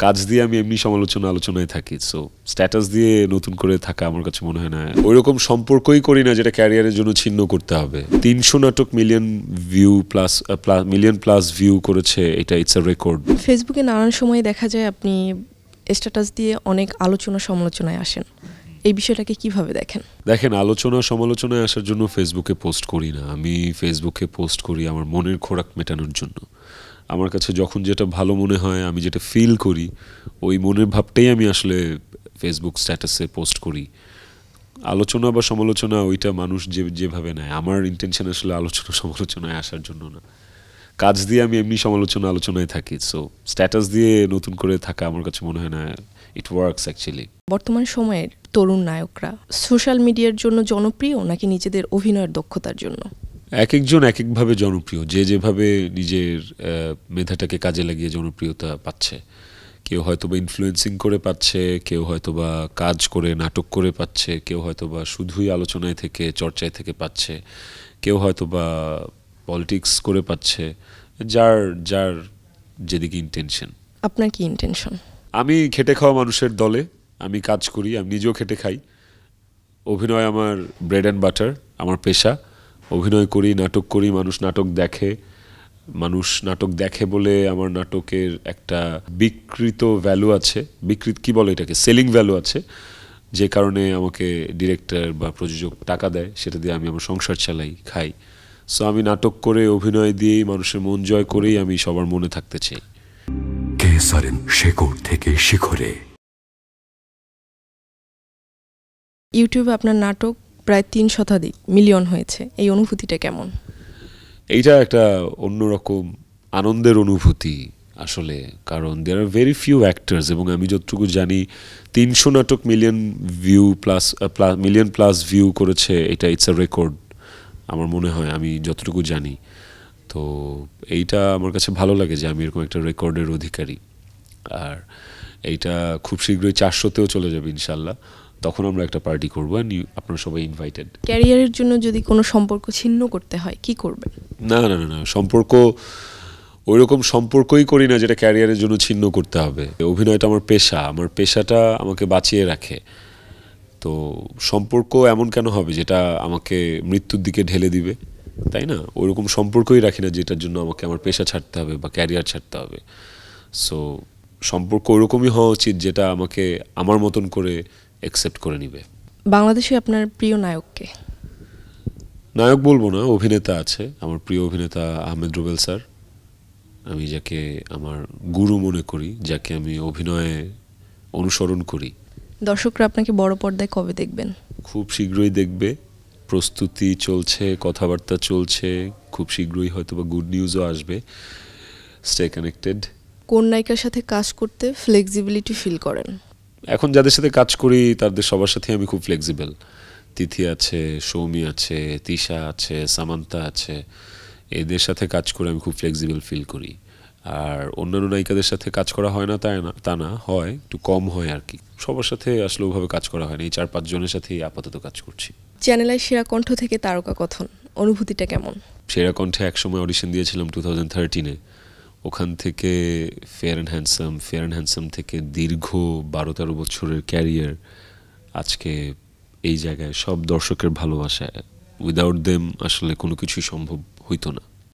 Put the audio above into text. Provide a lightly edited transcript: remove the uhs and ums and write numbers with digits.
কাজ দিয়ে আমি এমনি আলোচনায় থাকি, সো স্ট্যাটাস দিয়ে নতুন করে থাকা আমার কাছে মনে হয় না। ওইরকম সম্পর্কই করি না যেটা ক্যারিয়ারের জন্য ছিন্ন করতে হবে। 300 নাটক মিলিয়ন প্লাস ভিউ করেছে, এটা ইটস আ রেকর্ড। ফেসবুকে নানান সময় দেখা যায় আপনি স্ট্যাটাস দিয়ে অনেক আলোচনা সমালোচনায় আসেন, এই বিষয়টাকে কিভাবে দেখেন? দেখেন, আলোচনা সমালোচনায় আসার জন্য ফেসবুকে পোস্ট করি না। আমি ফেসবুকে পোস্ট করি আমার মনের খোরাক মেটানোর জন্য। আমার কাছে যখন যেটা ভালো মনে হয়, আমি যেটা ফিল করি, ওই মনের ভাবটাই আমি আসলে ফেসবুক স্ট্যাটাসে পোস্ট করি। আলোচনা বা সমালোচনা ওইটা মানুষ যেভাবে নেয়, আমার ইন্টেনশন আসলে আলোচনা সমালোচনায় আসার জন্য না। কাজ দিয়ে আমি এমনি আলোচনায় থাকি, সো স্ট্যাটাস দিয়ে নতুন করে থাকা আমার কাছে মনে হয় না ইট ওয়ার্কস অ্যাকচুয়ালি। বর্তমান সময়ের তরুণ নায়করা সোশ্যাল মিডিয়ার জন্য জনপ্রিয় নাকি নিজেদের অভিনয়ের দক্ষতার জন্য? এক একজন এক একভাবে জনপ্রিয়, যেভাবে নিজের মেধাটাকে কাজে লাগিয়ে জনপ্রিয়তা পাচ্ছে। কেউ হয়তো বা ইনফ্লুয়েন্সিং করে পাচ্ছে, কেউ হয়তো বা কাজ করে নাটক করে পাচ্ছে, কেউ হয়তো বা শুধুই আলোচনায় থেকে চর্চায় থেকে পাচ্ছে, কেউ হয়তো বা পলিটিক্স করে পাচ্ছে। যার যার যেদিকে ইন্টেনশন। আপনার কি ইন্টেনশন? আমি খেটে খাওয়া মানুষের দলে আমি কাজ করি, আমি নিজেও খেটে খাই। অভিনয় আমার ব্রেড অ্যান্ড বাটার, আমার পেশা। অভিনয় করি, নাটক করি, মানুষ নাটক দেখে বলে আমার নাটকের একটা বিকৃত ভ্যালু আছে। কি বলে এটাকে, সেলিং ভ্যালু আছে, যে কারণে আমাকে ডিরেক্টর বা প্রযোজক টাকা দেয়, সেটা দিয়ে আমি আমার সংসার চালাই, খাই। সো আমি নাটক করে, অভিনয় দিয়েই, মানুষের মন জয় করেই আমি সবার মনে থাকতে চাই। কেসারেন শেকড় থেকে শিখরে। ইউটিউবে আপনার নাটক প্রায় 3 শতাধিক মিলিয়ন হয়েছে, এই অনুভূতিটা কেমন? এইটা একটা অন্যরকম আনন্দের অনুভূতি আসলে, কারণ দেয়ার আর ভেরি ফিউ অ্যাক্টার্স, এবং আমি যতটুকু জানি 300 নাটক মিলিয়ন প্লাস ভিউ করেছে, এটা ইটস আ রেকর্ড আমার মনে হয়, আমি যতটুকু জানি। তো এইটা আমার কাছে ভালো লাগে যে আমি এরকম একটা রেকর্ডের অধিকারী। আর এইটা খুব শীঘ্রই 400তেও চলে যাবে ইনশাল্লাহ, তখন আমরা একটা পার্টি করবো, আপনারা সবাই ইনভাইটেড। ক্যারিয়ারের জন্য যদি কোনো সম্পর্ক ছিন্ন করতে হয় কি করবেন? না, ওইরকম সম্পর্কই করি না যেটা ক্যারিয়ারের জন্য ছিন্ন করতে হবে। অভিনয়টা আমার পেশা, আমার পেশাটা আমাকে বাঁচিয়ে রাখে। তো সম্পর্ক এমন কেন হবে যেটা আমাকে মৃত্যুর দিকে ঢেলে দিবে, তাই না? ওইরকম সম্পর্কই রাখি না যেটার জন্য আমাকে আমার পেশা ছাড়তে হবে বা ক্যারিয়ার ছাড়তে হবে। সো সম্পর্ক ওইরকমই হওয়া উচিত যেটা আমাকে আমার মতন করে অ্যাকসেপ্ট করে নিবে। বাংলাদেশে আপনার প্রিয় নায়ককে? নায়ক বলবো না, অভিনেতা আছে। আমার প্রিয় অভিনেতা আহমেদ রুবেল স্যার, আমি যাকে আমার গুরু মনে করি, যাকে আমি অভিনয়ে অনুসরণ করি। দর্শকরা আপনাকে বড় পর্দায় কবে দেখবেন? খুব শীঘ্রই দেখবে, প্রস্তুতি চলছে, কথাবার্তা চলছে, খুব শীঘ্রই হয়তো বা গুড নিউজও আসবে। Stay connected. কোন নায়িকার সাথে কাজ করতে ফ্লেক্সিবিলিটি ফিল করেন? এখন যাদের সাথে কাজ করি তাদের সবার সাথে আমি খুব ফ্লেক্সিবল। তিথি আছে, সৌমি আছে, তিশা আছে, সামান্তা আছে, এদের সাথে কাজ করে আমি খুব ফ্লেক্সিবল ফিল করি। আর অন্যান্য নায়িকাদের সাথে কাজ করা হয় না, তা না, হয় একটু কম হয় আর কি। সবার সাথে আসলে ওভাবে কাজ করা হয় না, এই 4-5 জনের সাথেই আপাতত কাজ করছি। চ্যানেল আই সেরা কণ্ঠ থেকে তারকা কথন, অনুভূতিটা কেমন? সেরা কণ্ঠে একসময় অডিশন দিয়েছিলাম 2013-এ। ওখান থেকে ফেয়ার অ্যান্ড হ্যান্ডসাম থেকে দীর্ঘ 12-13 বছরের ক্যারিয়ার, আজকে এই জায়গায় সব দর্শকের ভালোবাসা। উইদাউট দেম আসলে কোনো কিছুই সম্ভব হইতো না।